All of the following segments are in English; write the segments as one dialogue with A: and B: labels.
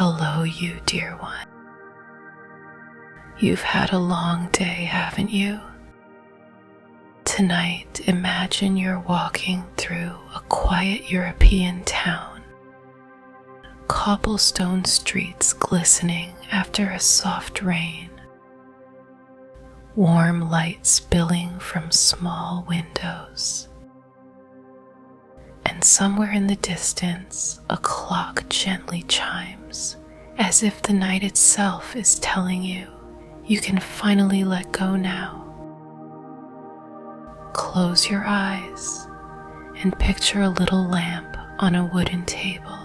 A: Hello, you dear one. You've had a long day, haven't you? Tonight, imagine you're walking through a quiet European town. Cobblestone streets glistening after a soft rain. Warm light spilling from small windows. And somewhere in the distance, a clock gently chimes, as if the night itself is telling you you can finally let go now. Close your eyes and picture a little lamp on a wooden table.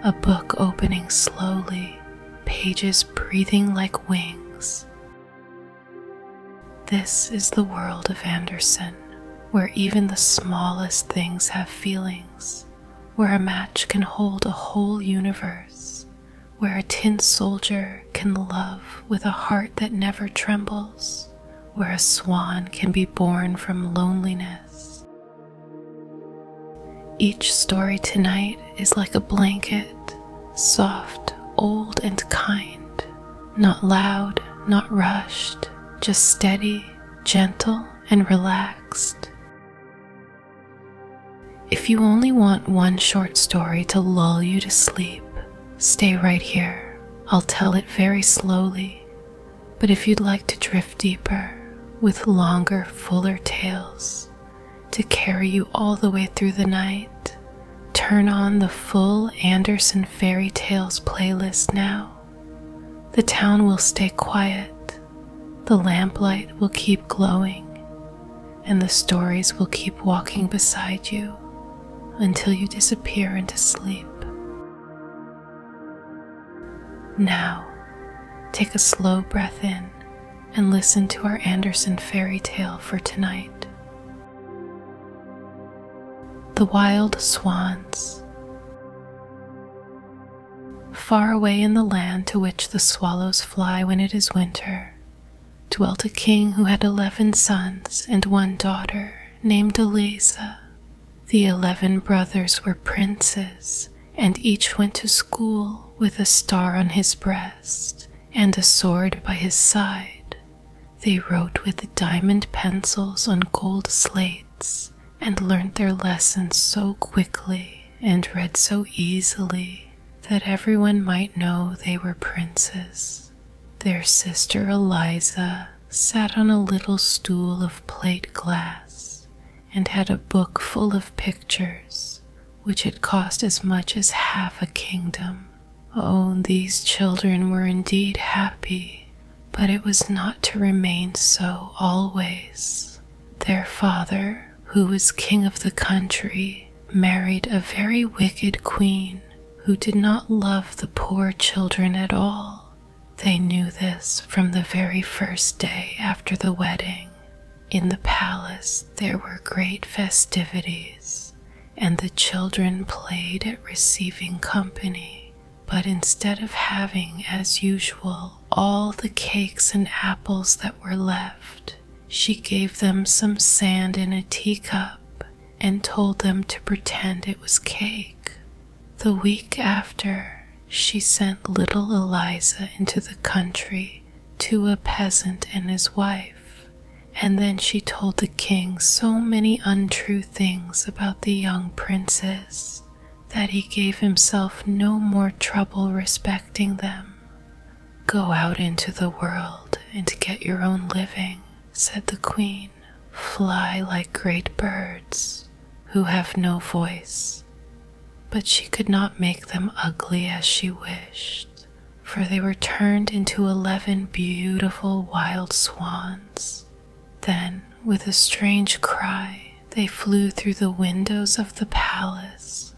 A: A book opening slowly, pages breathing like wings. This is the world of Andersen, where even the smallest things have feelings, where a match can hold a whole universe, where a tin soldier can love with a heart that never trembles, where a swan can be born from loneliness. Each story tonight is like a blanket, soft, old, and kind, not loud, not rushed, just steady, gentle, and relaxed. If you only want one short story to lull you to sleep, stay right here. I'll tell it very slowly. But if you'd like to drift deeper, with longer, fuller tales, to carry you all the way through the night, turn on the full Andersen Fairytales playlist now. The town will stay quiet, the lamplight will keep glowing, and the stories will keep walking beside you until you disappear into sleep. Now, take a slow breath in and listen to our Andersen fairy tale for tonight. The Wild Swans. Far away in the land to which the swallows fly when it is winter, dwelt a king who had 11 sons and 1 daughter named Eliza. The 11 brothers were princes, and each went to school with a star on his breast and a sword by his side. They wrote with diamond pencils on gold slates and learned their lessons so quickly and read so easily that everyone might know they were princes. Their sister Eliza sat on a little stool of plate glass and had a book full of pictures, which had cost as much as half a kingdom. Oh, these children were indeed happy, but it was not to remain so always. Their father, who was king of the country, married a very wicked queen who did not love the poor children at all. They knew this from the very first day after the wedding. In the palace there were great festivities, and the children played at receiving company. But instead of having, as usual, all the cakes and apples that were left, she gave them some sand in a teacup and told them to pretend it was cake. The week after, she sent little Eliza into the country to a peasant and his wife. And then she told the king so many untrue things about the young princes that he gave himself no more trouble respecting them. "Go out into the world and get your own living," said the queen. "Fly like great birds who have no voice." But she could not make them ugly as she wished, for they were turned into 11 beautiful wild swans. Then, with a strange cry, they flew through the windows of the palace,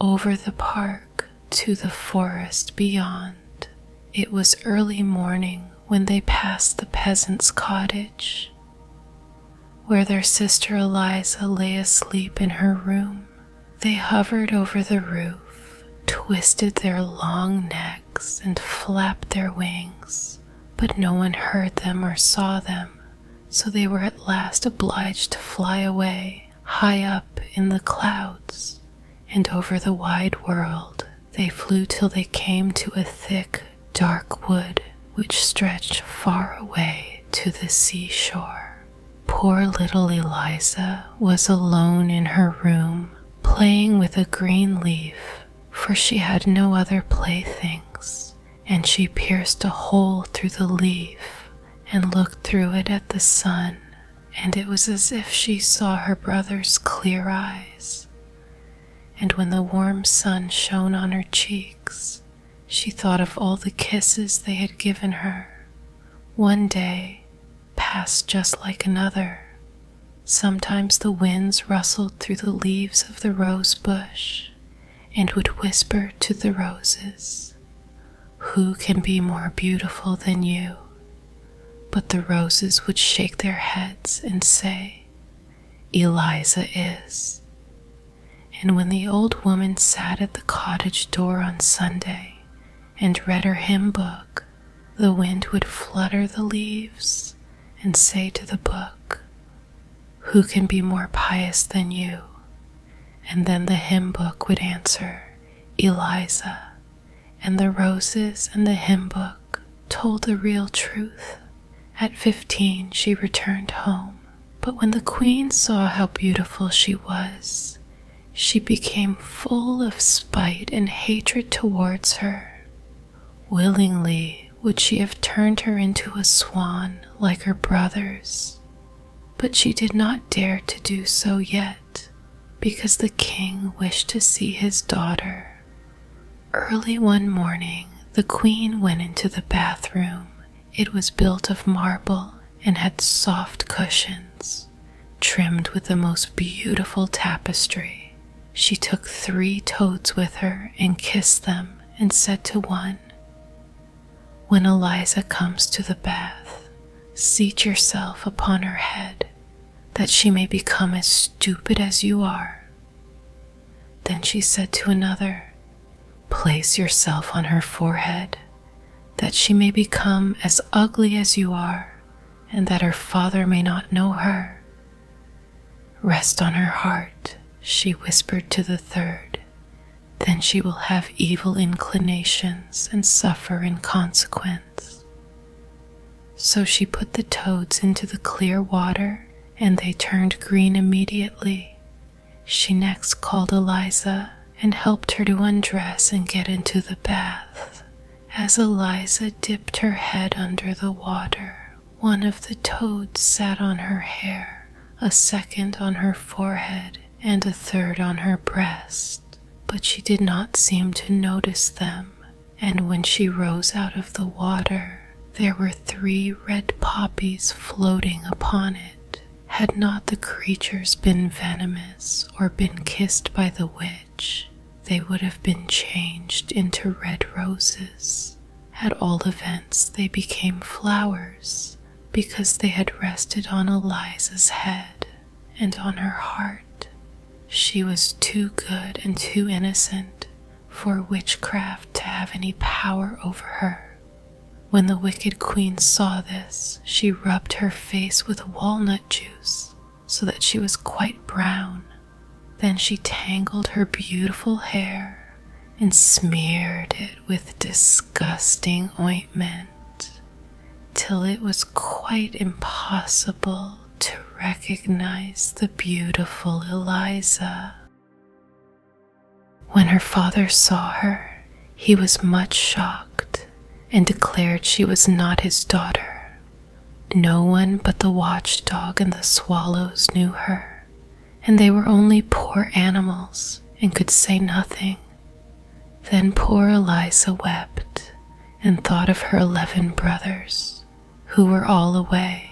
A: over the park, to the forest beyond. It was early morning when they passed the peasant's cottage, where their sister Eliza lay asleep in her room. They hovered over the roof, twisted their long necks, and flapped their wings, but no one heard them or saw them. So they were at last obliged to fly away, high up in the clouds, and over the wide world They flew till they came to a thick, dark wood which stretched far away to the seashore. Poor little Eliza was alone in her room, playing with a green leaf, for she had no other playthings, and she pierced a hole through the leaf and looked through it at the sun, and it was as if she saw her brother's clear eyes. And when the warm sun shone on her cheeks, she thought of all the kisses they had given her. One day passed just like another. Sometimes the winds rustled through the leaves of the rose bush and would whisper to the roses, "Who can be more beautiful than you?" But the roses would shake their heads and say, "Eliza is." And when the old woman sat at the cottage door on Sunday and read her hymn book, the wind would flutter the leaves and say to the book, "Who can be more pious than you?" And then the hymn book would answer, "Eliza." And the roses and the hymn book told the real truth. At 15, she returned home, but when the queen saw how beautiful she was, she became full of spite and hatred towards her. Willingly would she have turned her into a swan like her brothers, but she did not dare to do so yet, because the king wished to see his daughter. Early one morning, the queen went into the bathroom. It was built of marble and had soft cushions, trimmed with the most beautiful tapestry. She took 3 toads with her and kissed them and said to one, "When Eliza comes to the bath, seat yourself upon her head, that she may become as stupid as you are." Then she said to another, "Place yourself on her forehead, that she may become as ugly as you are, and that her father may not know her. Rest on her heart," she whispered to the third, "then she will have evil inclinations and suffer in consequence." So she put the toads into the clear water, and they turned green immediately. She next called Eliza and helped her to undress and get into the bath. As Eliza dipped her head under the water, one of the toads sat on her hair, a second on her forehead, and a third on her breast, but she did not seem to notice them, and when she rose out of the water, there were 3 red poppies floating upon it. Had not the creatures been venomous or been kissed by the witch, they would have been changed into red roses. At all events, they became flowers, because they had rested on Eliza's head and on her heart. She was too good and too innocent for witchcraft to have any power over her. When the wicked queen saw this, she rubbed her face with walnut juice so that she was quite brown. Then she tangled her beautiful hair and smeared it with disgusting ointment, till it was quite impossible to recognize the beautiful Eliza. When her father saw her, he was much shocked and declared she was not his daughter. No one but the watchdog and the swallows knew her, and they were only poor animals and could say nothing. Then poor Eliza wept and thought of her 11 brothers, who were all away.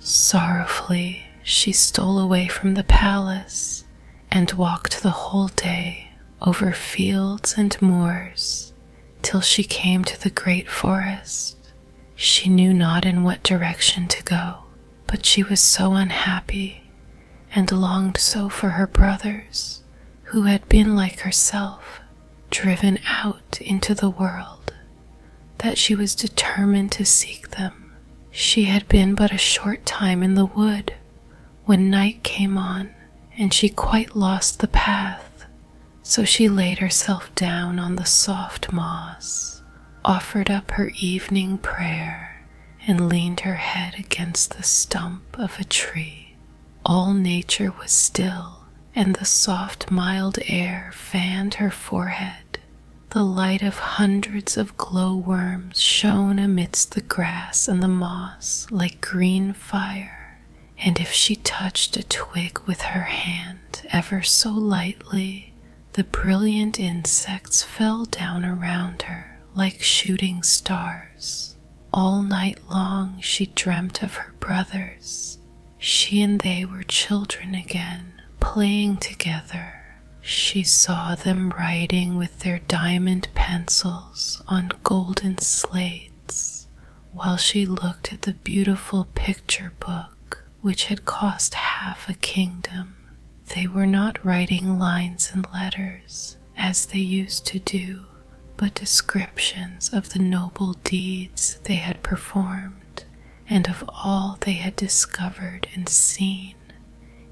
A: Sorrowfully, she stole away from the palace and walked the whole day over fields and moors till she came to the great forest. She knew not in what direction to go, but she was so unhappy and longed so for her brothers, who had been like herself, driven out into the world, that she was determined to seek them. She had been but a short time in the wood when night came on, and she quite lost the path, So she laid herself down on the soft moss, offered up her evening prayer, and leaned her head against the stump of a tree. All nature was still, and the soft, mild air fanned her forehead. The light of hundreds of glowworms shone amidst the grass and the moss like green fire, and if she touched a twig with her hand ever so lightly, the brilliant insects fell down around her like shooting stars. All night long she dreamt of her brothers. She and they were children again, playing together. She saw them writing with their diamond pencils on golden slates, while she looked at the beautiful picture book which had cost half a kingdom. They were not writing lines and letters as they used to do, but descriptions of the noble deeds they had performed and of all they had discovered and seen.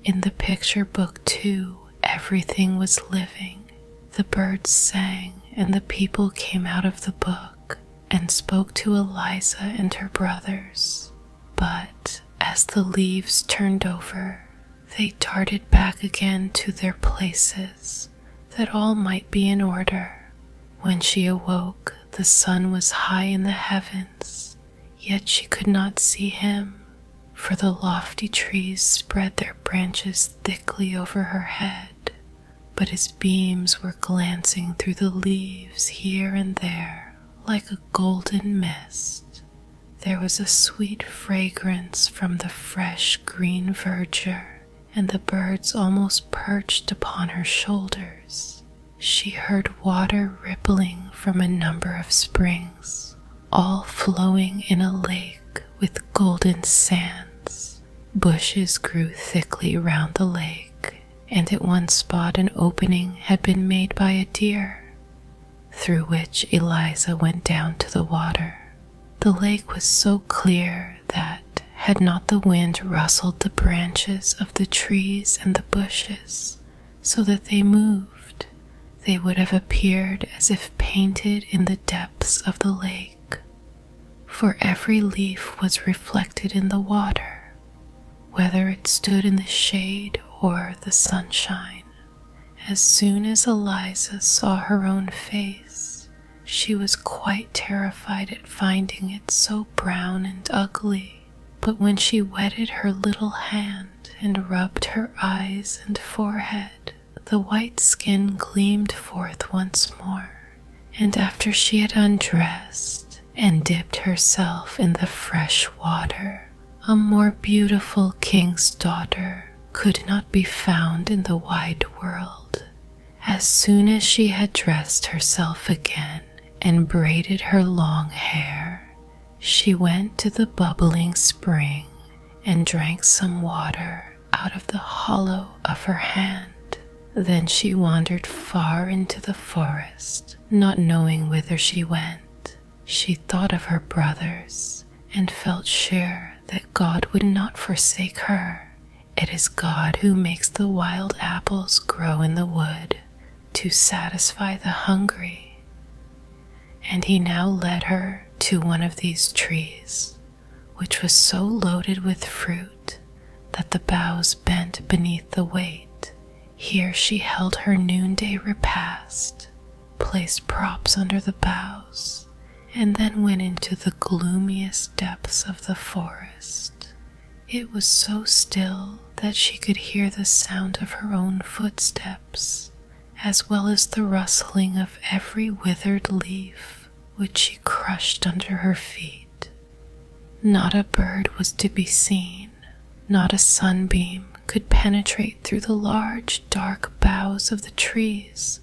A: In the picture book, too, everything was living. The birds sang, and the people came out of the book and spoke to Eliza and her brothers. But as the leaves turned over, they darted back again to their places, that all might be in order. When she awoke, the sun was high in the heavens, yet she could not see him, for the lofty trees spread their branches thickly over her head, but his beams were glancing through the leaves here and there like a golden mist. There was a sweet fragrance from the fresh green verdure, and the birds almost perched upon her shoulders. She heard water rippling from a number of springs, all flowing in a lake with golden sands. Bushes grew thickly round the lake, and at one spot an opening had been made by a deer, through which Eliza went down to the water. The lake was so clear that, had not the wind rustled the branches of the trees and the bushes so that they moved, they would have appeared as if painted in the depths of the lake, for every leaf was reflected in the water, whether it stood in the shade or the sunshine. As soon as Eliza saw her own face, she was quite terrified at finding it so brown and ugly. But when she wetted her little hand and rubbed her eyes and forehead, the white skin gleamed forth once more, and after she had undressed and dipped herself in the fresh water, a more beautiful king's daughter could not be found in the wide world. As soon as she had dressed herself again and braided her long hair, she went to the bubbling spring and drank some water out of the hollow of her hand. Then she wandered far into the forest, not knowing whither she went. She thought of her brothers and felt sure that God would not forsake her. It is God who makes the wild apples grow in the wood to satisfy the hungry. And he now led her to one of these trees, which was so loaded with fruit that the boughs bent beneath the weight. Here she held her noonday repast, placed props under the boughs, and then went into the gloomiest depths of the forest. It was so still that she could hear the sound of her own footsteps, as well as the rustling of every withered leaf which she crushed under her feet. Not a bird was to be seen, not a sunbeam could penetrate through the large, dark boughs of the trees.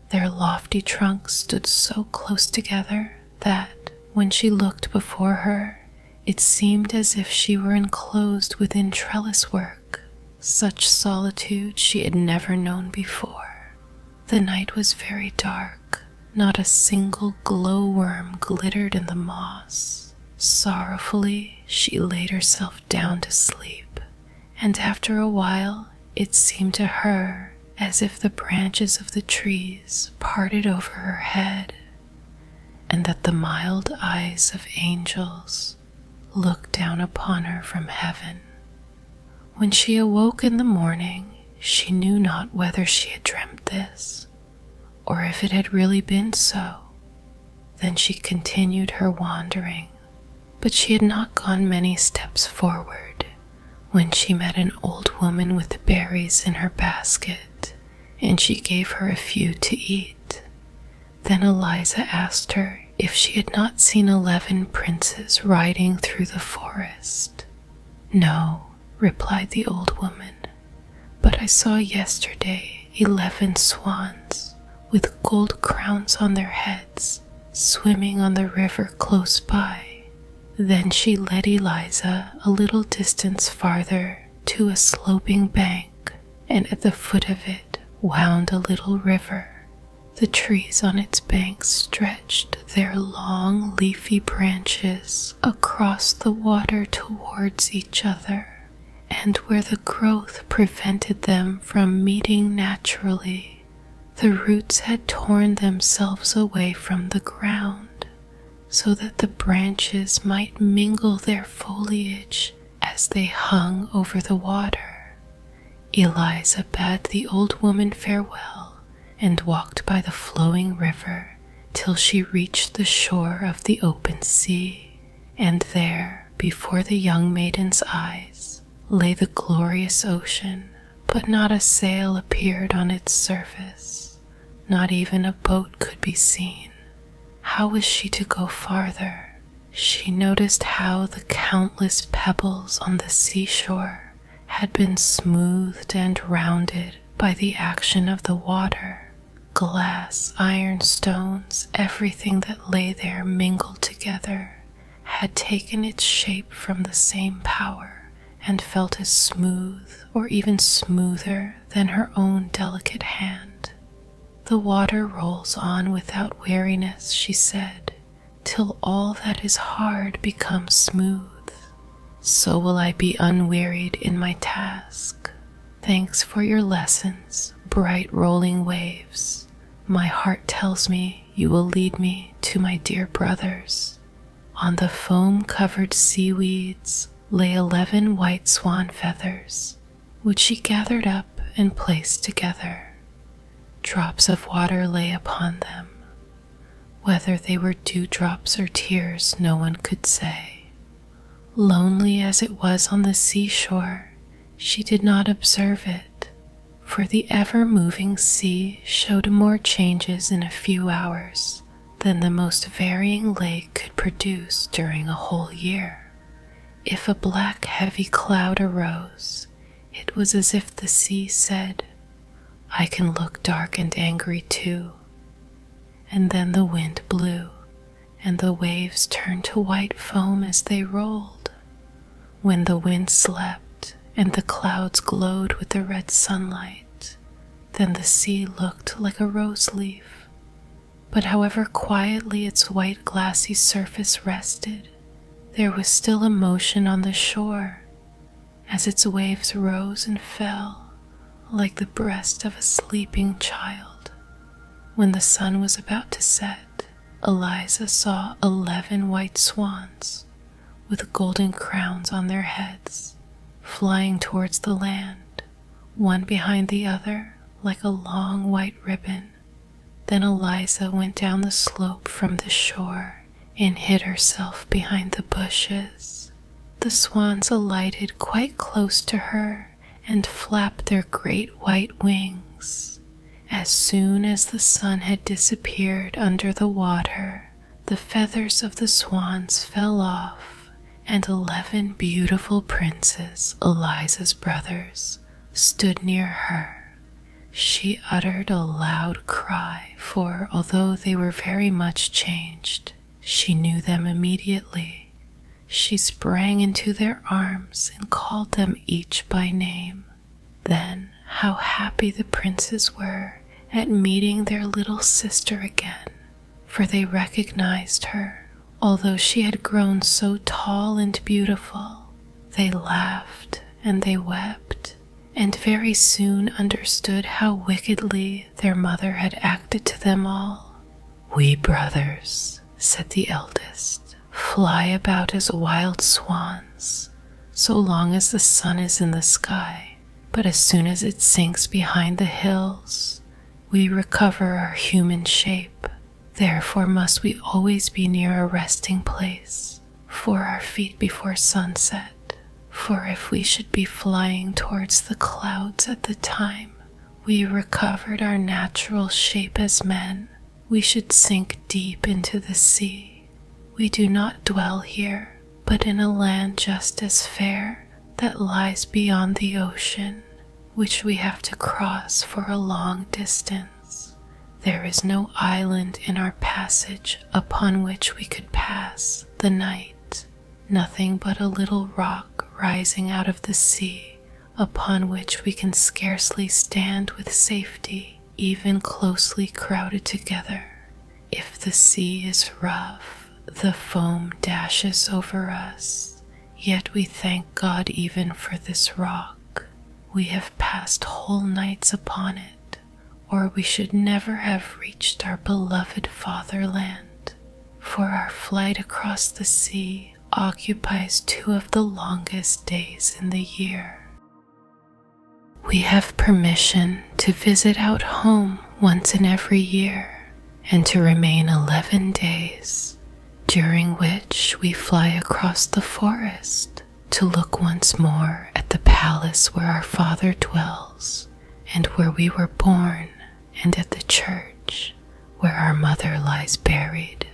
A: Their lofty trunks stood so close together that, when she looked before her, it seemed as if she were enclosed within trellis work. Such solitude she had never known before. The night was very dark. Not a single glowworm glittered in the moss. Sorrowfully, she laid herself down to sleep, and after a while, it seemed to her as if the branches of the trees parted over her head, and that the mild eyes of angels looked down upon her from heaven. When she awoke in the morning, she knew not whether she had dreamt this, or if it had really been so. Then she continued her wandering, but she had not gone many steps forward when she met an old woman with berries in her basket, and she gave her a few to eat. Then Eliza asked her if she had not seen 11 princes riding through the forest. "No," replied the old woman, "but I saw yesterday 11 swans with gold crowns on their heads swimming on the river close by." Then she led Eliza a little distance farther to a sloping bank, and at the foot of it wound a little river. The trees on its banks stretched their long leafy branches across the water towards each other, and where the growth prevented them from meeting naturally, the roots had torn themselves away from the ground, so that the branches might mingle their foliage as they hung over the water. Eliza bade the old woman farewell and walked by the flowing river till she reached the shore of the open sea, and there, before the young maiden's eyes, lay the glorious ocean, but not a sail appeared on its surface. Not even a boat could be seen. How was she to go farther? She noticed how the countless pebbles on the seashore had been smoothed and rounded by the action of the water. Glass, iron, stones, everything that lay there mingled together, had taken its shape from the same power and felt as smooth or even smoother than her own delicate hand. "The water rolls on without weariness," she said, "till all that is hard becomes smooth. So will I be unwearied in my task. Thanks for your lessons, bright rolling waves. My heart tells me you will lead me to my dear brothers." On the foam-covered seaweeds lay 11 white swan feathers, which she gathered up and placed together. Drops of water lay upon them. Whether they were dewdrops or tears, no one could say. Lonely as it was on the seashore, she did not observe it, for the ever-moving sea showed more changes in a few hours than the most varying lake could produce during a whole year. If a black, heavy cloud arose, it was as if the sea said, "I can look dark and angry too." And then the wind blew, and the waves turned to white foam as they rolled. When the wind slept, and the clouds glowed with the red sunlight, then the sea looked like a rose leaf. But however quietly its white glassy surface rested, there was still a motion on the shore, as its waves rose and fell, like the breast of a sleeping child. When the sun was about to set, Eliza saw 11 white swans, with golden crowns on their heads, flying towards the land, one behind the other like a long white ribbon. Then Eliza went down the slope from the shore and hid herself behind the bushes. The swans alighted quite close to her and flapped their great white wings. As soon as the sun had disappeared under the water, the feathers of the swans fell off, and 11 beautiful princes, Eliza's brothers, stood near her. She uttered a loud cry, for although they were very much changed, she knew them immediately. She sprang into their arms and called them each by name. Then how happy the princes were at meeting their little sister again, for they recognized her, although she had grown so tall and beautiful. They laughed and they wept, and very soon understood how wickedly their mother had acted to them all. "We brothers," said the eldest, "fly about as wild swans, so long as the sun is in the sky, but as soon as it sinks behind the hills, we recover our human shape. Therefore must we always be near a resting place for our feet before sunset. For if we should be flying towards the clouds at the time we recovered our natural shape as men, we should sink deep into the sea. We do not dwell here, but in a land just as fair that lies beyond the ocean, which we have to cross for a long distance. There is no island in our passage upon which we could pass the night, nothing but a little rock rising out of the sea, upon which we can scarcely stand with safety, even closely crowded together. If the sea is rough, the foam dashes over us, yet we thank God even for this rock. We have passed whole nights upon it, or we should never have reached our beloved fatherland, for our flight across the sea occupies 2 of the longest days in the year. We have permission to visit out home once in every year and to remain 11 days, during which we fly across the forest to look once more at the palace where our father dwells and where we were born, and at the church where our mother lies buried.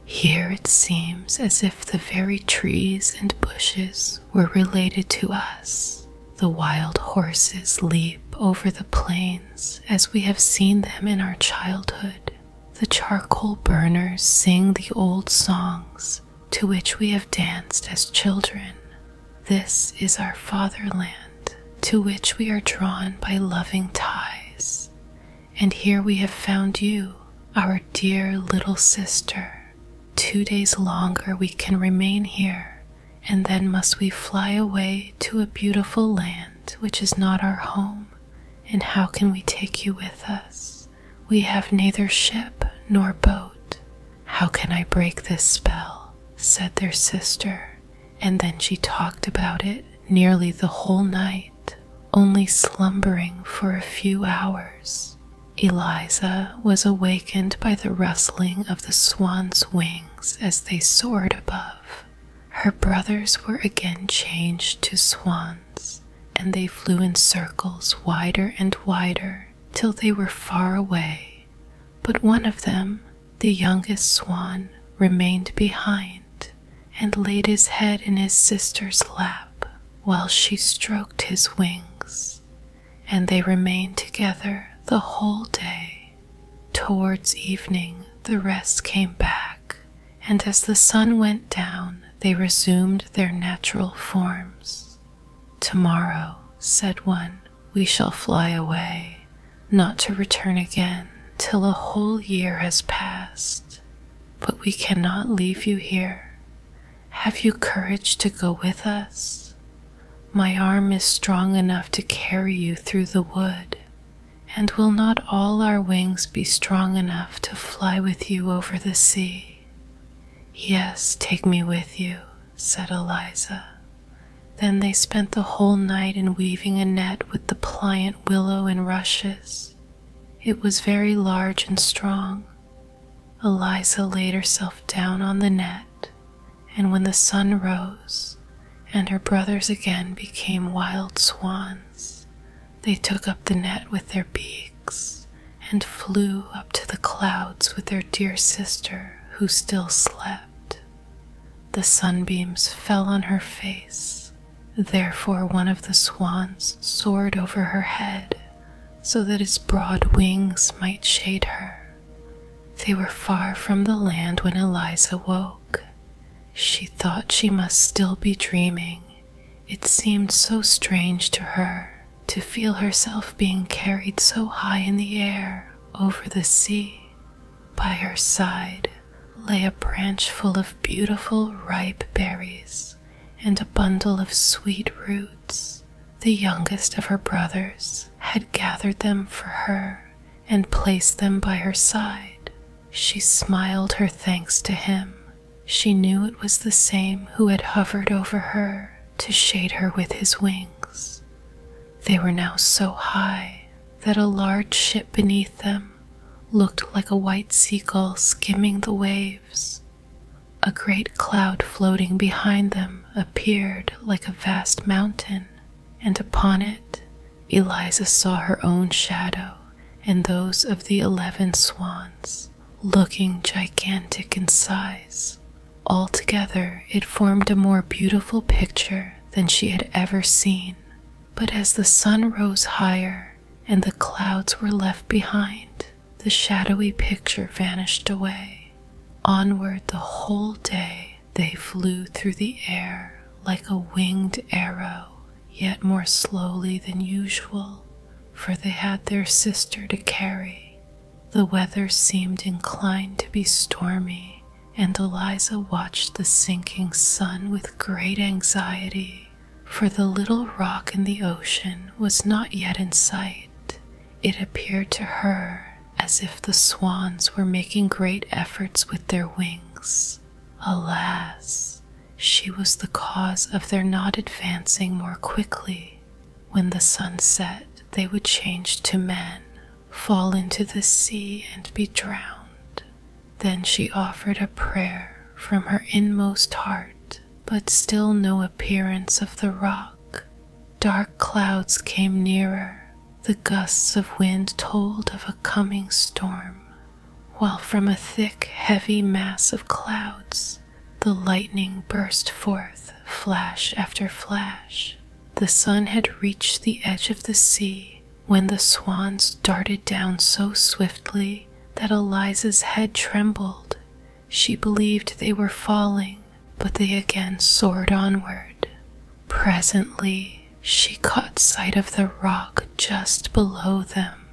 A: Here it seems as if the very trees and bushes were related to us. The wild horses leap over the plains as we have seen them in our childhood. The charcoal burners sing the old songs to which we have danced as children. This is our fatherland, to which we are drawn by loving ties. And here we have found you, our dear little sister. 2 days longer we can remain here, and then must we fly away to a beautiful land which is not our home. And how can we take you with us? We have neither ship nor boat. How can I break this spell? Said their sister, and then she talked about it nearly the whole night, only slumbering for a few hours. Eliza was awakened by the rustling of the swan's wings as they soared above. Her brothers were again changed to swans, and they flew in circles wider and wider till they were far away. But one of them, the youngest swan, remained behind and laid his head in his sister's lap while she stroked his wings, and they remained together the whole day. Towards evening the rest came back, and as the sun went down they resumed their natural forms. "Tomorrow," said one, "we shall fly away, not to return again till a whole year has passed. But we cannot leave you here. Have you courage to go with us? My arm is strong enough to carry you through the wood. And will not all our wings be strong enough to fly with you over the sea?" "Yes, take me with you," said Eliza. Then they spent the whole night in weaving a net with the pliant willow and rushes. It was very large and strong. Eliza laid herself down on the net, and when the sun rose and her brothers again became wild swans, they took up the net with their beaks and flew up to the clouds with their dear sister who still slept. The sunbeams fell on her face, therefore one of the swans soared over her head so that its broad wings might shade her. They were far from the land when Eliza woke. She thought she must still be dreaming. It seemed so strange to her to feel herself being carried so high in the air over the sea. By her side lay a branch full of beautiful ripe berries and a bundle of sweet roots. the youngest of her brothers, had gathered them for her and placed them by her side. She smiled her thanks to him. She knew it was the same who had hovered over her to shade her with his wings. They were now so high that a large ship beneath them looked like a white seagull skimming the waves. A great cloud floating behind them appeared like a vast mountain, and upon it Eliza saw her own shadow and those of the 11 swans, looking gigantic in size. Altogether, it formed a more beautiful picture than she had ever seen. But as the sun rose higher and the clouds were left behind, the shadowy picture vanished away. Onward the whole day they flew through the air like a winged arrow, yet more slowly than usual, for they had their sister to carry. The weather seemed inclined to be stormy, and Eliza watched the sinking sun with great anxiety, for the little rock in the ocean was not yet in sight. It appeared to her as if the swans were making great efforts with their wings. Alas, she was the cause of their not advancing more quickly. When the sun set, they would change to men, fall into the sea and be drowned. Then she offered a prayer from her inmost heart, but still no appearance of the rock. Dark clouds came nearer. The gusts of wind told of a coming storm, while from a thick, heavy mass of clouds, the lightning burst forth, flash after flash. The sun had reached the edge of the sea when the swans darted down so swiftly that Eliza's head trembled. She believed they were falling, but they again soared onward. Presently, she caught sight of the rock just below them,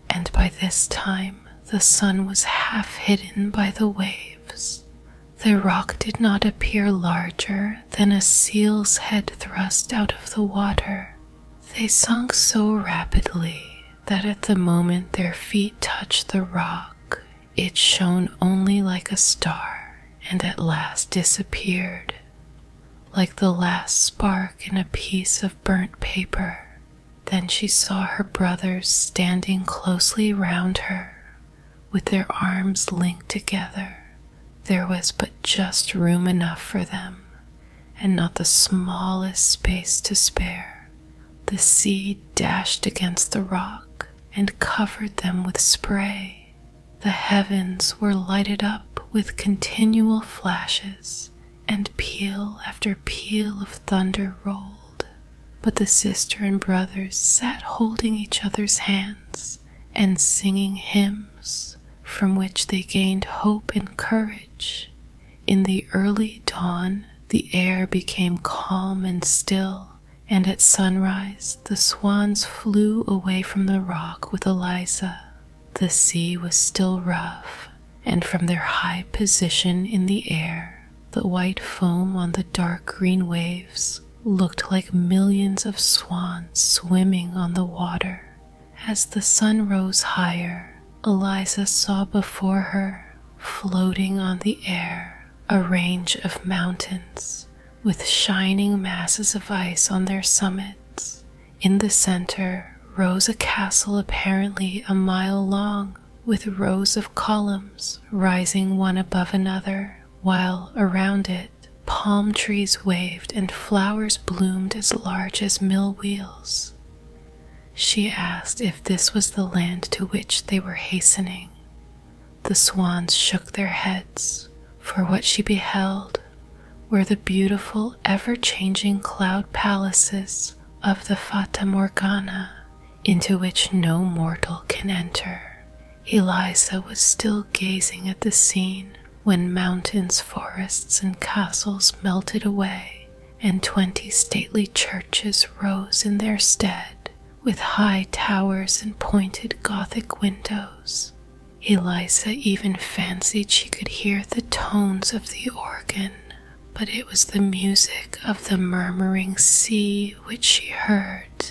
A: and by this time the sun was half hidden by the waves. The rock did not appear larger than a seal's head thrust out of the water. They sunk so rapidly that at the moment their feet touched the rock, it shone only like a star and at last disappeared, like the last spark in a piece of burnt paper. Then she saw her brothers standing closely round her, with their arms linked together. There was but just room enough for them, and not the smallest space to spare. The sea dashed against the rock and covered them with spray. The heavens were lighted up with continual flashes, and peal after peal of thunder rolled. But the sister and brothers sat holding each other's hands and singing hymns, from which they gained hope and courage. In the early dawn, the air became calm and still, and at sunrise the swans flew away from the rock with Eliza. The sea was still rough, and from their high position in the air, the white foam on the dark green waves looked like millions of swans swimming on the water. As the sun rose higher, Eliza saw before her, floating on the air, a range of mountains with shining masses of ice on their summits. In the center rose a castle apparently a mile long, with rows of columns rising one above another, while around it palm trees waved and flowers bloomed as large as mill wheels. She asked if this was the land to which they were hastening. The swans shook their heads, for what she beheld were the beautiful, ever-changing cloud palaces of the Fata Morgana, into which no mortal can enter. Eliza was still gazing at the scene when mountains, forests, and castles melted away, and 20 stately churches rose in their stead, with high towers and pointed Gothic windows. Eliza even fancied she could hear the tones of the organ, but it was the music of the murmuring sea which she heard.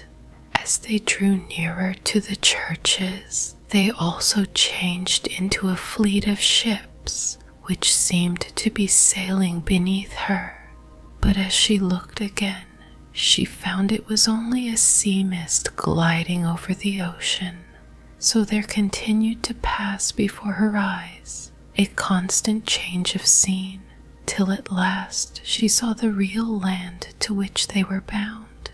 A: As they drew nearer to the churches, they also changed into a fleet of ships, which seemed to be sailing beneath her. But as she looked again, she found it was only a sea mist gliding over the ocean. So there continued to pass before her eyes a constant change of scene, till at last she saw the real land to which they were bound,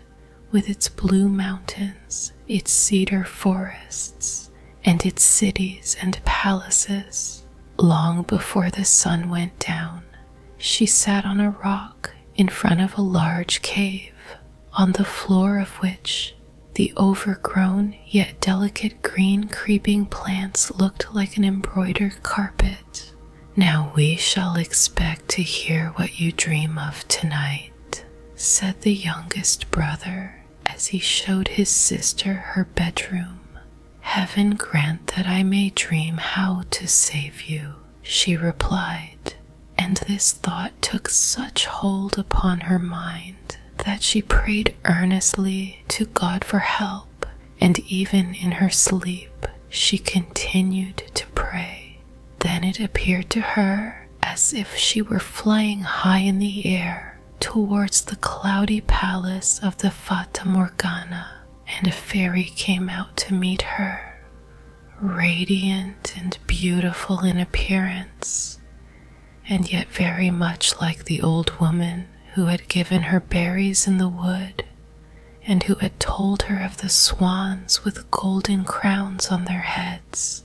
A: with its blue mountains, its cedar forests, and its cities and palaces. Long before the sun went down, she sat on a rock in front of a large cave, on the floor of which the overgrown yet delicate green creeping plants looked like an embroidered carpet. "Now we shall expect to hear what you dream of tonight," said the youngest brother as he showed his sister her bedroom. "Heaven grant that I may dream how to save you," she replied, and this thought took such hold upon her mind that she prayed earnestly to God for help, and even in her sleep she continued to pray. Then it appeared to her as if she were flying high in the air towards the cloudy palace of the Fata Morgana, and a fairy came out to meet her, radiant and beautiful in appearance, and yet very much like the old woman who had given her berries in the wood, and who had told her of the swans with golden crowns on their heads.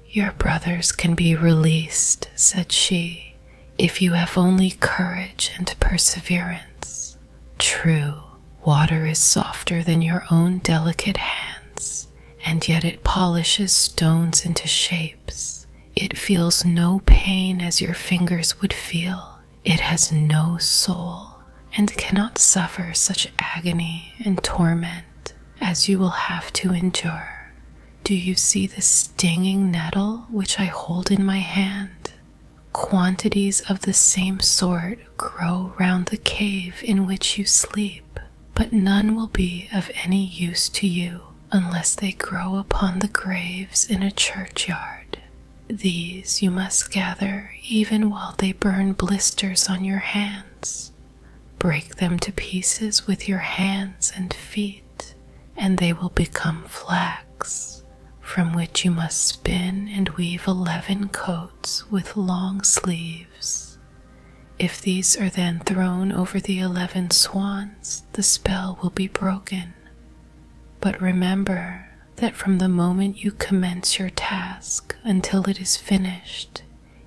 A: "Your brothers can be released," said she, "if you have only courage and perseverance. True, water is softer than your own delicate hands, and yet it polishes stones into shapes. It feels no pain as your fingers would feel. It has no soul, and cannot suffer such agony and torment as you will have to endure. Do you see the stinging nettle which I hold in my hand? Quantities of the same sort grow round the cave in which you sleep, but none will be of any use to you unless they grow upon the graves in a churchyard. These you must gather even while they burn blisters on your hands. Break them to pieces with your hands and feet, and they will become flax, from which you must spin and weave 11 coats with long sleeves. If these are then thrown over the 11 swans, the spell will be broken. But remember that from the moment you commence your task until it is finished,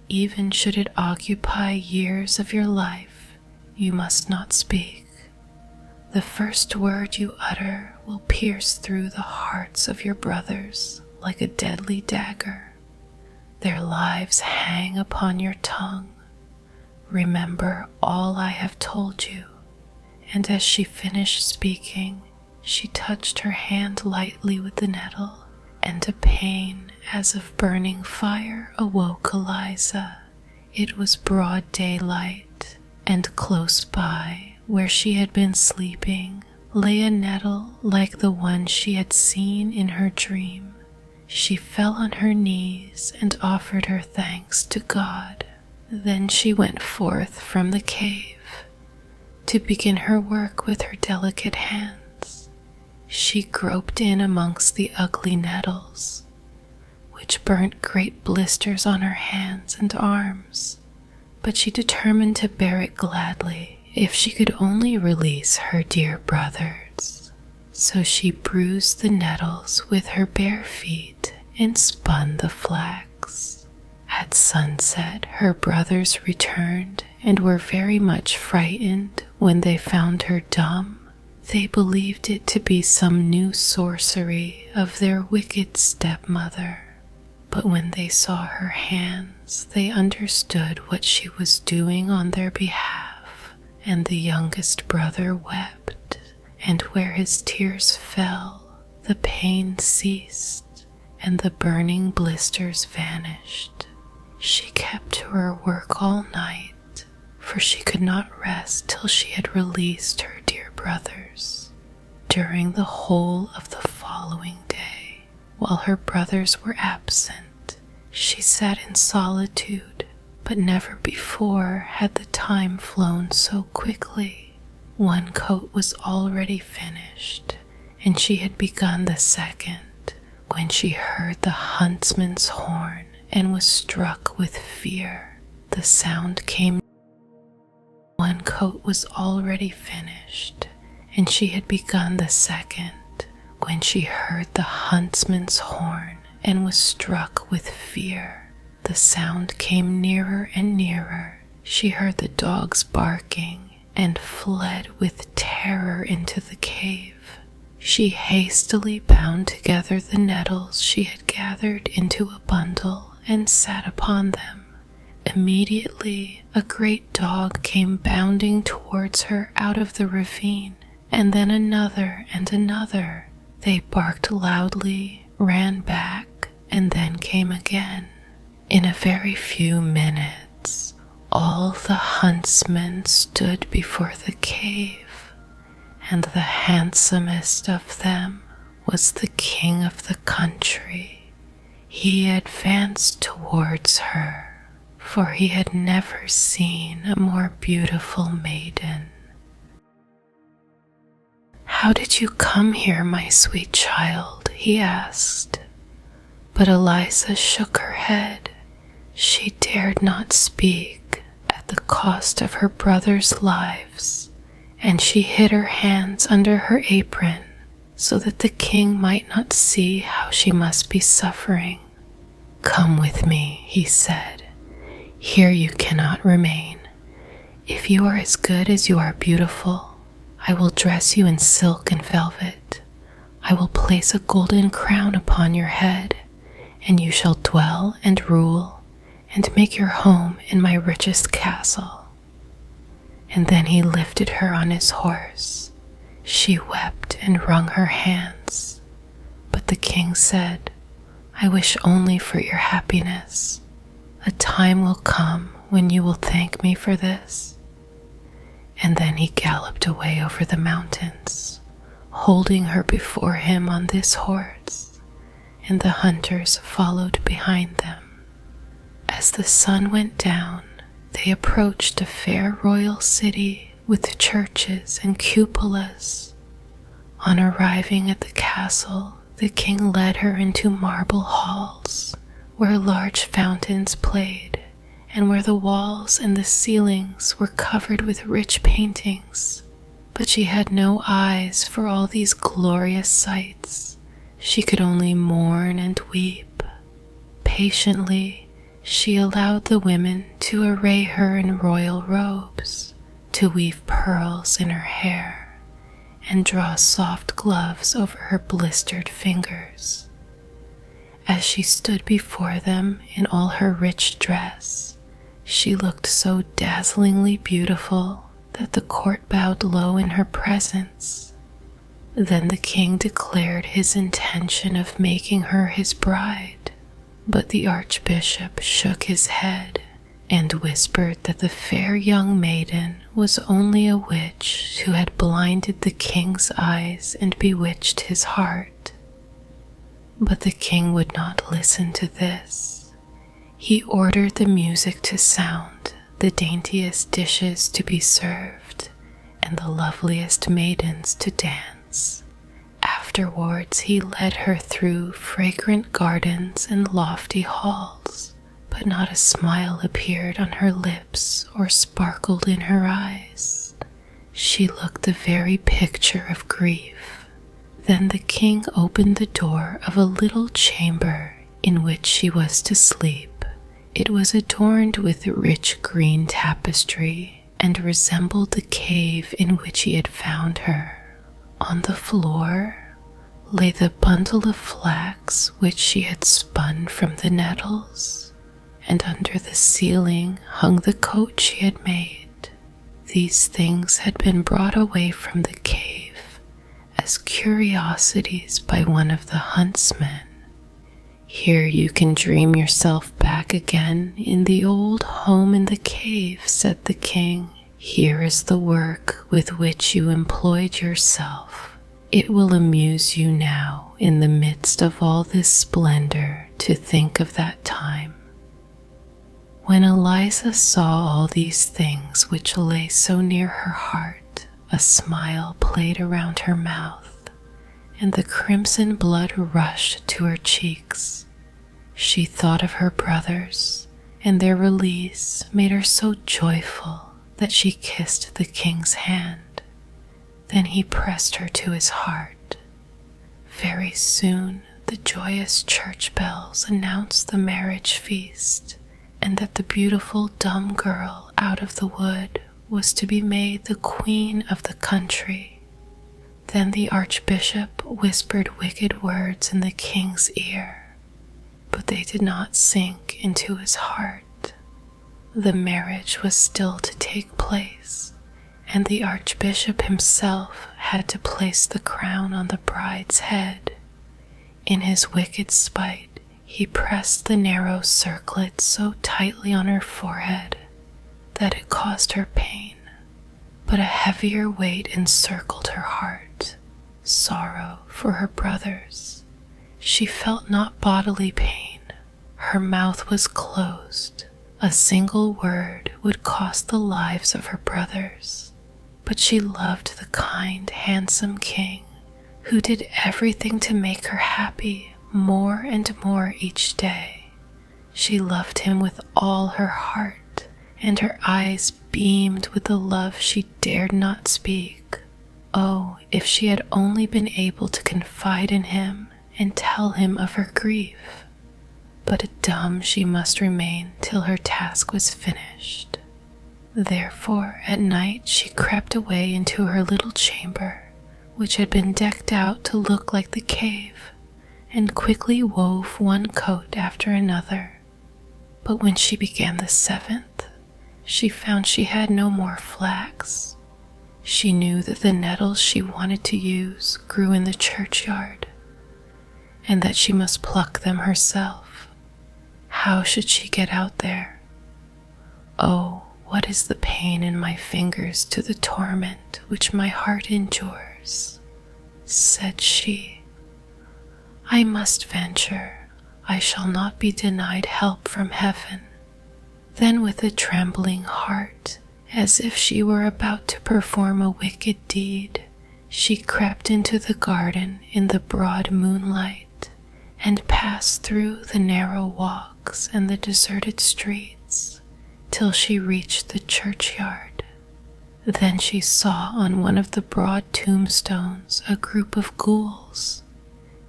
A: even should it occupy years of your life, you must not speak. The first word you utter will pierce through the hearts of your brothers like a deadly dagger. Their lives hang upon your tongue. Remember all I have told you." And as she finished speaking, she touched her hand lightly with the nettle, and a pain as of burning fire awoke Eliza. It was broad daylight, and close by, where she had been sleeping, lay a nettle like the one she had seen in her dream. She fell on her knees and offered her thanks to God. Then she went forth from the cave to begin her work with her delicate hands. She groped in amongst the ugly nettles, which burnt great blisters on her hands and arms, but she determined to bear it gladly if she could only release her dear brothers. So she bruised the nettles with her bare feet and spun the flax. At sunset, her brothers returned and were very much frightened when they found her dumb. They believed it to be some new sorcery of their wicked stepmother, but when they saw her hands, they understood what she was doing on their behalf, and the youngest brother wept, and where his tears fell, the pain ceased, and the burning blisters vanished. She kept to her work all night, for she could not rest till she had released her dear brothers. during the whole of the following day, while her brothers were absent, she sat in solitude, but never before had the time flown so quickly. One coat was already finished, and she had begun the second, when she heard the huntsman's horn and was struck with fear. The sound came. One coat was already finished, and she had begun the second, when she heard the huntsman's horn and was struck with fear. The sound came nearer and nearer. She heard the dogs barking and fled with terror into the cave. She hastily bound together the nettles she had gathered into a bundle and sat upon them. Immediately, a great dog came bounding towards her out of the ravine, and then another and another. They barked loudly, ran back, and then came again. In a very few minutes, all the huntsmen stood before the cave, and the handsomest of them was the king of the country. He advanced towards her, for he had never seen a more beautiful maiden. "How did you come here, my sweet child?" he asked. But Eliza shook her head. She dared not speak at the cost of her brothers' lives, and she hid her hands under her apron so that the king might not see how she must be suffering. "Come with me," he said. "Here you cannot remain. If you are as good as you are beautiful, I will dress you in silk and velvet. I will place a golden crown upon your head, and you shall dwell and rule and make your home in my richest castle." And then he lifted her on his horse. She wept and wrung her hands. But the king said, "I wish only for your happiness. A time will come when you will thank me for this." And then he galloped away over the mountains, holding her before him on this horse, and the hunters followed behind them. As the sun went down, they approached a fair royal city with churches and cupolas. On arriving at the castle, the king led her into marble halls, where large fountains played, and where the walls and the ceilings were covered with rich paintings. But she had no eyes for all these glorious sights. She could only mourn and weep. Patiently, she allowed the women to array her in royal robes, to weave pearls in her hair, and draw soft gloves over her blistered fingers. As she stood before them in all her rich dress, she looked so dazzlingly beautiful that the court bowed low in her presence. Then the king declared his intention of making her his bride. But the archbishop shook his head and whispered that the fair young maiden was only a witch who had blinded the king's eyes and bewitched his heart. But the king would not listen to this. He ordered the music to sound, the daintiest dishes to be served, and the loveliest maidens to dance. Afterwards, he led her through fragrant gardens and lofty halls, but not a smile appeared on her lips or sparkled in her eyes. She looked the very picture of grief. Then the king opened the door of a little chamber in which she was to sleep. It was adorned with rich green tapestry and resembled the cave in which he had found her. On the floor lay the bundle of flax which she had spun from the nettles, and under the ceiling hung the coat she had made. These things had been brought away from the cave as curiosities by one of the huntsmen. "Here you can dream yourself back again in the old home in the cave," said the king. "Here is the work with which you employed yourself. It will amuse you now in the midst of all this splendor to think of that time. When Eliza saw all these things which lay so near her heart, a smile played around her mouth, and the crimson blood rushed to her cheeks. She thought of her brothers, and their release made her so joyful that she kissed the king's hand. Then he pressed her to his heart. Very soon the joyous church bells announced the marriage feast, and that the beautiful dumb girl out of the wood was to be made the queen of the country. Then the archbishop whispered wicked words in the king's ear, but they did not sink into his heart. The marriage was still to take place, and the archbishop himself had to place the crown on the bride's head. In his wicked spite, he pressed the narrow circlet so tightly on her forehead that it caused her pain, but a heavier weight encircled her heart, sorrow for her brothers. She felt not bodily pain. Her mouth was closed. A single word would cost the lives of her brothers, but she loved the kind, handsome king who did everything to make her happy more and more each day. She loved him with all her heart, and her eyes beamed with the love she dared not speak. Oh, if she had only been able to confide in him and tell him of her grief. But dumb she must remain till her task was finished. Therefore, at night she crept away into her little chamber, which had been decked out to look like the cave, and quickly wove one coat after another. But when she began the seventh, she found she had no more flax. She knew that the nettles she wanted to use grew in the churchyard, and that she must pluck them herself. How should she get out there? Oh, what is the pain in my fingers to the torment which my heart endures? Said she. I must venture. I shall not be denied help from heaven. Then with a trembling heart, as if she were about to perform a wicked deed, she crept into the garden in the broad moonlight, and passed through the narrow walks and the deserted streets, till she reached the churchyard. Then she saw on one of the broad tombstones a group of ghouls.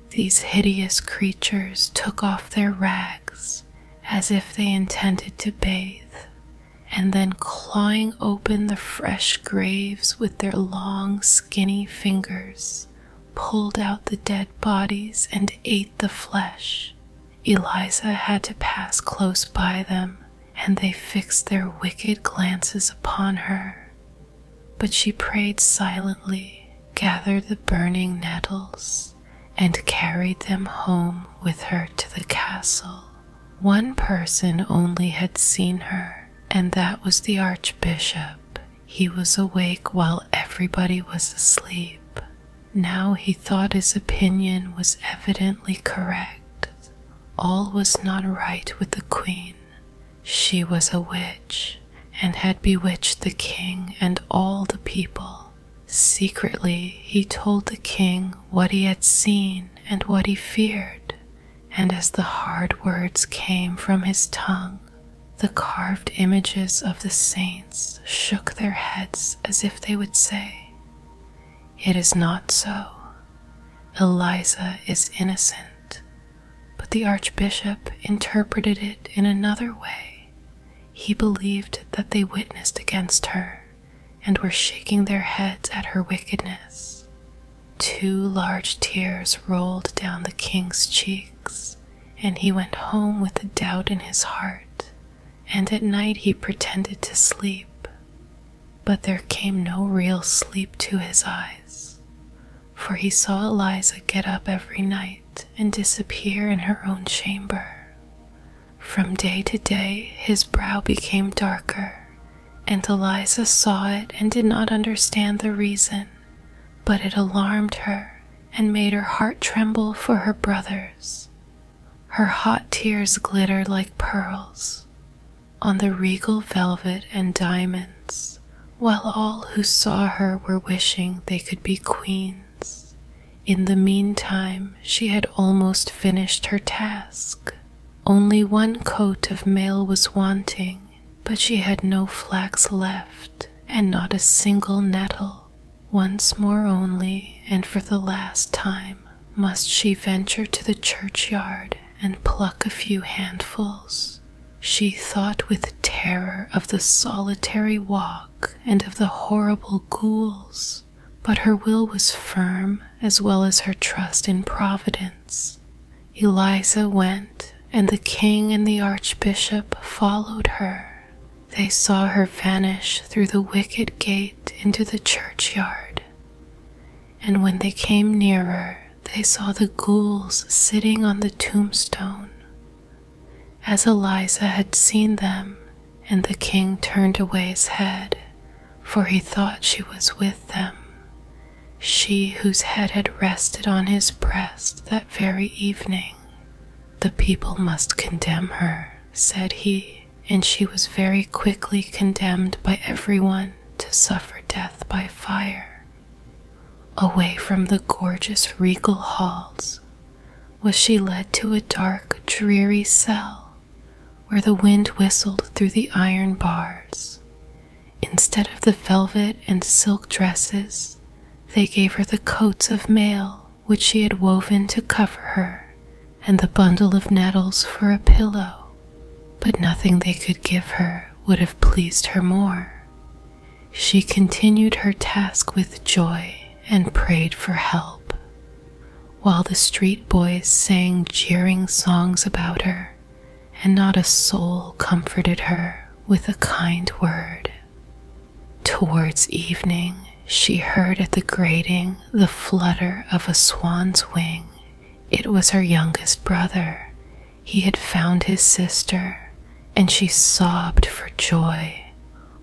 A: These hideous creatures took off their rags as if they intended to bathe, and then clawing open the fresh graves with their long, skinny fingers, pulled out the dead bodies and ate the flesh. Eliza had to pass close by them, and they fixed their wicked glances upon her. But she prayed silently, gathered the burning nettles, and carried them home with her to the castle. One person only had seen her, and that was the archbishop. He was awake while everybody was asleep. Now he thought his opinion was evidently correct. All was not right with the queen. She was a witch, and had bewitched the king and all the people. Secretly he told the king what he had seen and what he feared, and as the hard words came from his tongue, the carved images of the saints shook their heads as if they would say, "It is not so. Eliza is innocent." But the archbishop interpreted it in another way. He believed that they witnessed against her, and were shaking their heads at her wickedness. 2 large tears rolled down the king's cheeks, and he went home with a doubt in his heart, and at night he pretended to sleep. But there came no real sleep to his eyes, for he saw Eliza get up every night and disappear in her own chamber. From day to day his brow became darker, and Eliza saw it and did not understand the reason, but it alarmed her, and made her heart tremble for her brothers. Her hot tears glittered like pearls on the regal velvet and diamonds, while all who saw her were wishing they could be queens. In the meantime, she had almost finished her task. Only one coat of mail was wanting, but she had no flax left, and not a single nettle. Once more only, and for the last time, must she venture to the churchyard and pluck a few handfuls. She thought with terror of the solitary walk and of the horrible ghouls, but her will was firm as well as her trust in Providence. Eliza went, and the king and the archbishop followed her. They saw her vanish through the wicket gate into the churchyard, and when they came nearer, they saw the ghouls sitting on the tombstone. As Eliza had seen them, and the king turned away his head, for he thought she was with them, she whose head had rested on his breast that very evening. "The people must condemn her," said he, and she was very quickly condemned by everyone to suffer death by fire. Away from the gorgeous regal halls was she led to a dark, dreary cell where the wind whistled through the iron bars. Instead of the velvet and silk dresses, they gave her the coats of mail which she had woven to cover her, and the bundle of nettles for a pillow. But nothing they could give her would have pleased her more. She continued her task with joy and prayed for help, while the street boys sang jeering songs about her, and not a soul comforted her with a kind word. Towards evening, she heard at the grating the flutter of a swan's wing. It was her youngest brother. He had found his sister, and she sobbed for joy,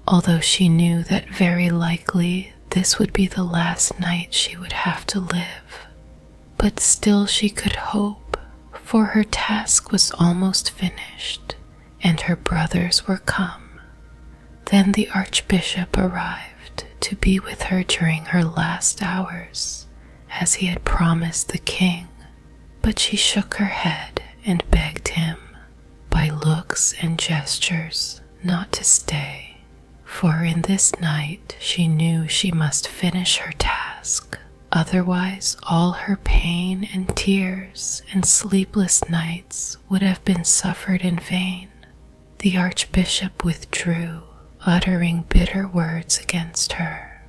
A: although she knew that very likely this would be the last night she would have to live. But still she could hope, for her task was almost finished, and her brothers were come. Then the archbishop arrived to be with her during her last hours, as he had promised the king, but she shook her head and begged him, by looks and gestures, not to stay. For in this night she knew she must finish her task, otherwise all her pain and tears and sleepless nights would have been suffered in vain. The archbishop withdrew, uttering bitter words against her.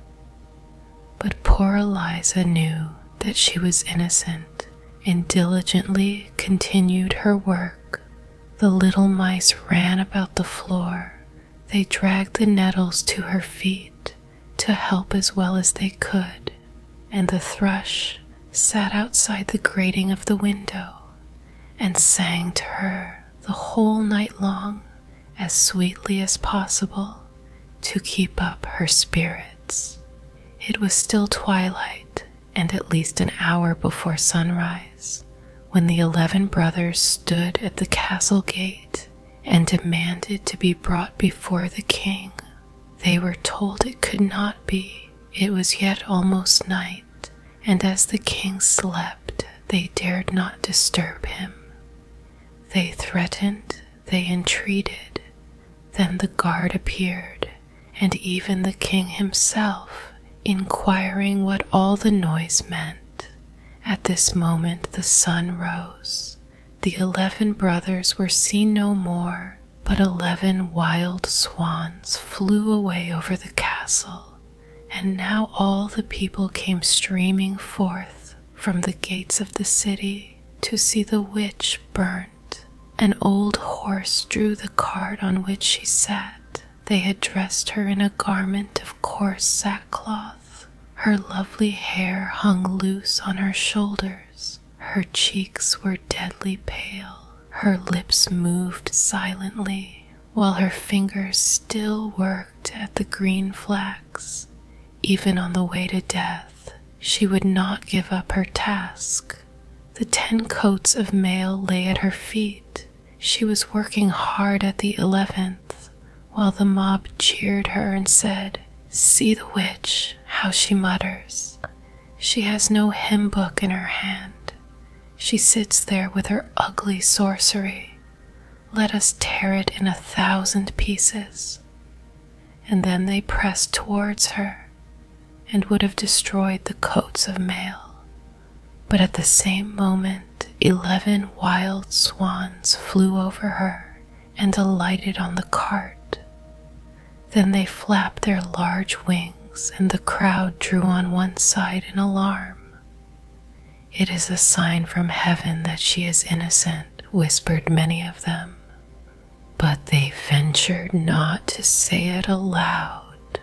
A: But poor Eliza knew that she was innocent and diligently continued her work. The little mice ran about the floor. They dragged the nettles to her feet to help as well as they could, and the thrush sat outside the grating of the window and sang to her the whole night long as sweetly as possible to keep up her spirits. It was still twilight and at least an hour before sunrise when the 11 brothers stood at the castle gate and demanded to be brought before the king. They were told it could not be. It was yet almost night, and as the king slept, they dared not disturb him. They threatened, they entreated. Then the guard appeared, and even the king himself, inquiring what all the noise meant. At this moment the sun rose. The 11 brothers were seen no more, but 11 wild swans flew away over the castle, and now all the people came streaming forth from the gates of the city to see the witch burnt. An old horse drew the cart on which she sat. They had dressed her in a garment of coarse sackcloth. Her lovely hair hung loose on her shoulders. Her cheeks were deadly pale. Her lips moved silently, while her fingers still worked at the green flax. Even on the way to death, she would not give up her task. The 10 coats of mail lay at her feet. She was working hard at the 11th, while the mob cheered her and said, "See the witch, how she mutters. She has no hymn book in her hand. She sits there with her ugly sorcery. Let us tear it in 1,000 pieces." And then they pressed towards her and would have destroyed the coats of mail. But at the same moment, 11 wild swans flew over her and alighted on the cart. Then they flapped their large wings, and the crowd drew on one side in alarm. "It is a sign from heaven that she is innocent," whispered many of them. But they ventured not to say it aloud.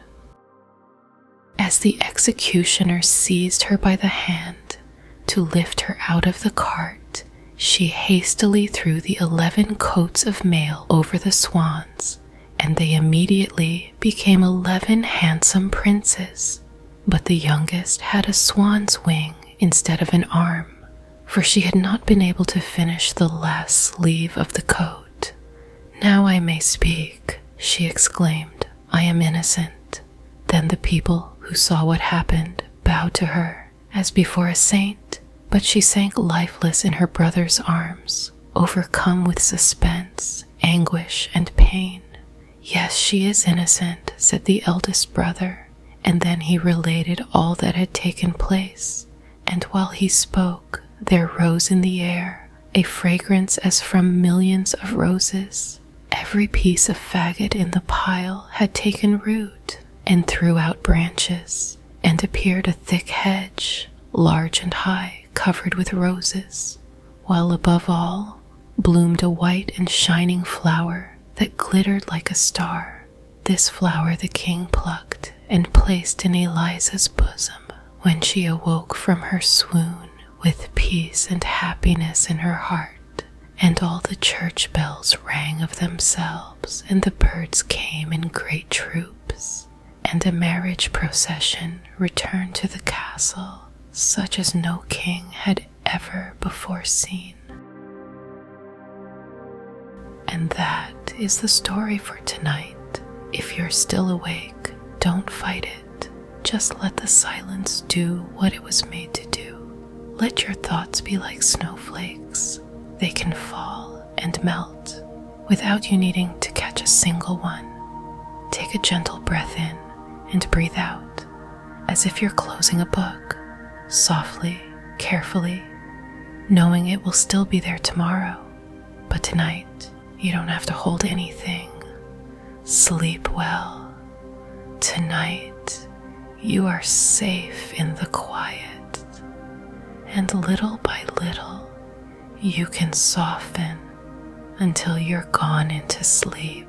A: As the executioner seized her by the hand to lift her out of the cart, she hastily threw the 11 coats of mail over the swans, and they immediately became 11 handsome princes. But the youngest had a swan's wing instead of an arm, for she had not been able to finish the last sleeve of the coat. "Now I may speak," she exclaimed. "I am innocent." Then the people who saw what happened bowed to her as before a saint, but she sank lifeless in her brother's arms, overcome with suspense, anguish, and pain. "Yes, she is innocent," said the eldest brother, and then he related all that had taken place, and while he spoke, there rose in the air a fragrance as from millions of roses. Every piece of faggot in the pile had taken root and threw out branches, and appeared a thick hedge, large and high, covered with roses, while above all bloomed a white and shining flower that glittered like a star. This flower the king plucked and placed in Eliza's bosom when she awoke from her swoon with peace and happiness in her heart. And all the church bells rang of themselves, and the birds came in great troops, and a marriage procession returned to the castle, such as no king had ever before seen. And that is the story for tonight. If you're still awake, don't fight it. Just let the silence do what it was made to do. Let your thoughts be like snowflakes. They can fall and melt without you needing to catch a single one. Take a gentle breath in and breathe out, as if you're closing a book, softly, carefully, knowing it will still be there tomorrow. But tonight, you don't have to hold anything. Sleep well. Tonight, you are safe in the quiet, and little by little, you can soften until you're gone into sleep.